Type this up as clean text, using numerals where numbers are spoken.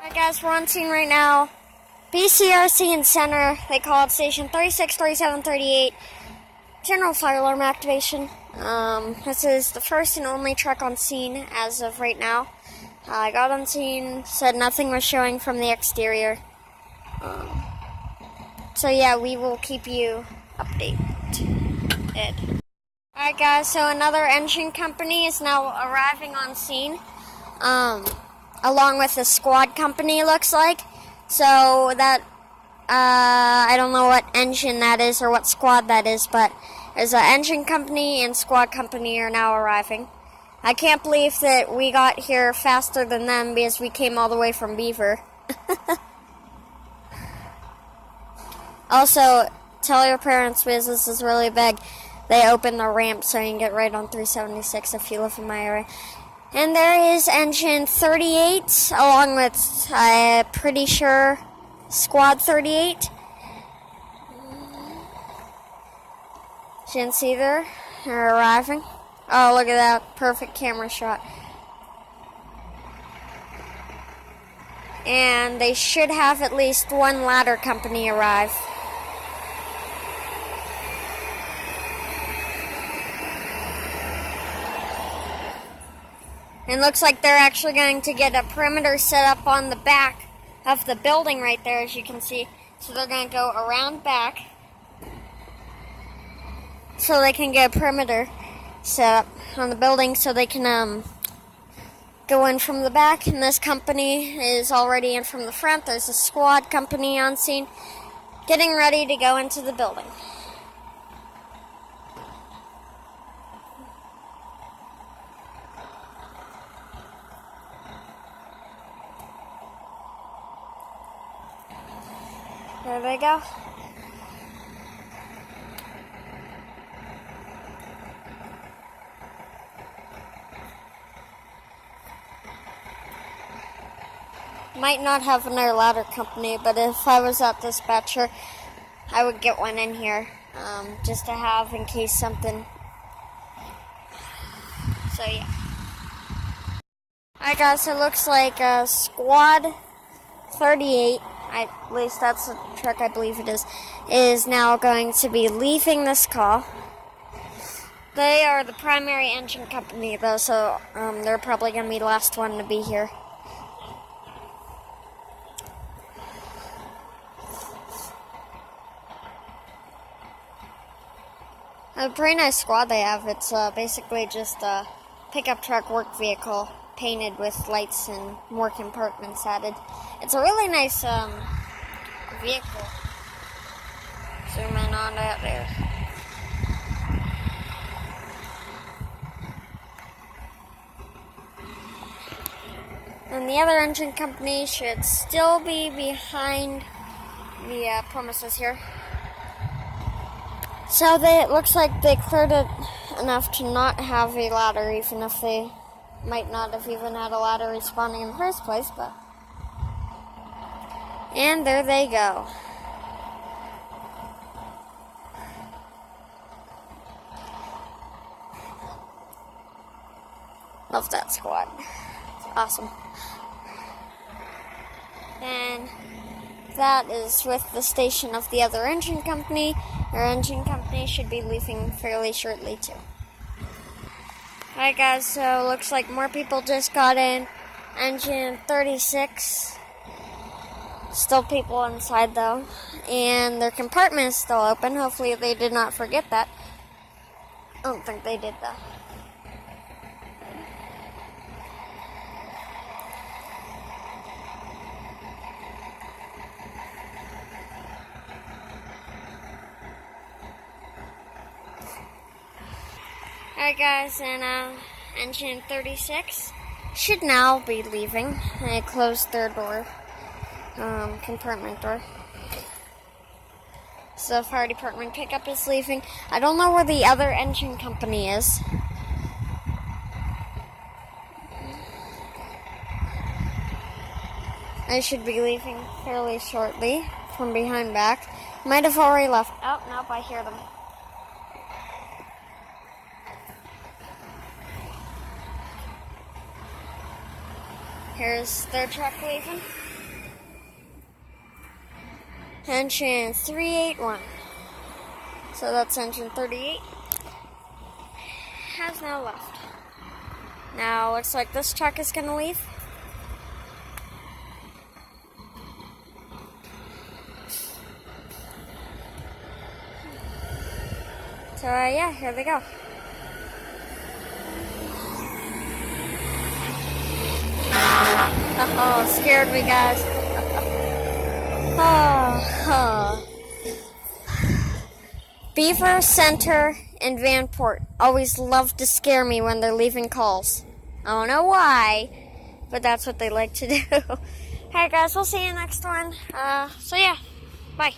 Alright guys, we're on scene right now. BCRC and Center, they call it Station 36, 37, 38. General fire alarm activation. This is the first and only truck on scene as of right now. I got on scene, said nothing was showing from the exterior. So yeah, we will keep you updated. Alright guys, so another engine company is now arriving on scene. Along with the squad company, looks like. So that, I don't know what engine that is or what squad that is, but there's an engine company and squad company are now arriving. I can't believe that we got here faster than them because we came all the way from Beaver. Also, tell your parents because this is really big. They open the ramp so you can get right on 376 if you live in my area. And there is engine 38, along with, pretty sure, squad 38. You can see there, they're arriving. Oh, look at that, perfect camera shot. And they should have at least one ladder company arrive. And looks like they're actually going to get a perimeter set up on the back of the building right there, as you can see. So they're going to go around back so they can get a perimeter set up on the building so they can go in from the back. And this company is already in from the front. There's a squad company on scene getting ready to go into the building. There they go. Might not have another ladder company, but if I was at dispatcher, I would get one in here, just to have in case something. So yeah. Alright guys, it looks like squad 38. At least that's the truck I believe it is now going to be leaving this call. They are the primary engine company though, so they're probably going to be the last one to be here. A pretty nice squad they have. It's basically just a pickup truck work vehicle painted with lights and more compartments added. It's a really nice vehicle. Zoom in on that there. And the other engine company should still be behind the premises here. So it looks like they cleared it enough to not have a ladder, even if they might not have even had a ladder respawning in the first place, but. And there they go. Love that squad. It's awesome. And that is with the station of the other engine company. Our engine company should be leaving fairly shortly too. Alright guys, so looks like more people just got in. Engine 36. Still people inside though. And their compartment is still open. Hopefully they did not forget that. I don't think they did though. Alright guys, and engine 36 should now be leaving. They closed their door, compartment door. So fire department pickup is leaving. I don't know where the other engine company is. They should be leaving fairly shortly from behind back. Might have already left. Oh, nope, I hear them. Here's their truck leaving. engine 381. So that's engine 38. Has now left. Now looks like this truck is going to leave. So yeah, here they go. Oh, scared me, guys. Oh. Beaver, Center, and Vanport always love to scare me when they're leaving calls. I don't know why, but that's what they like to do. Alright guys, we'll see you next one. So yeah, bye.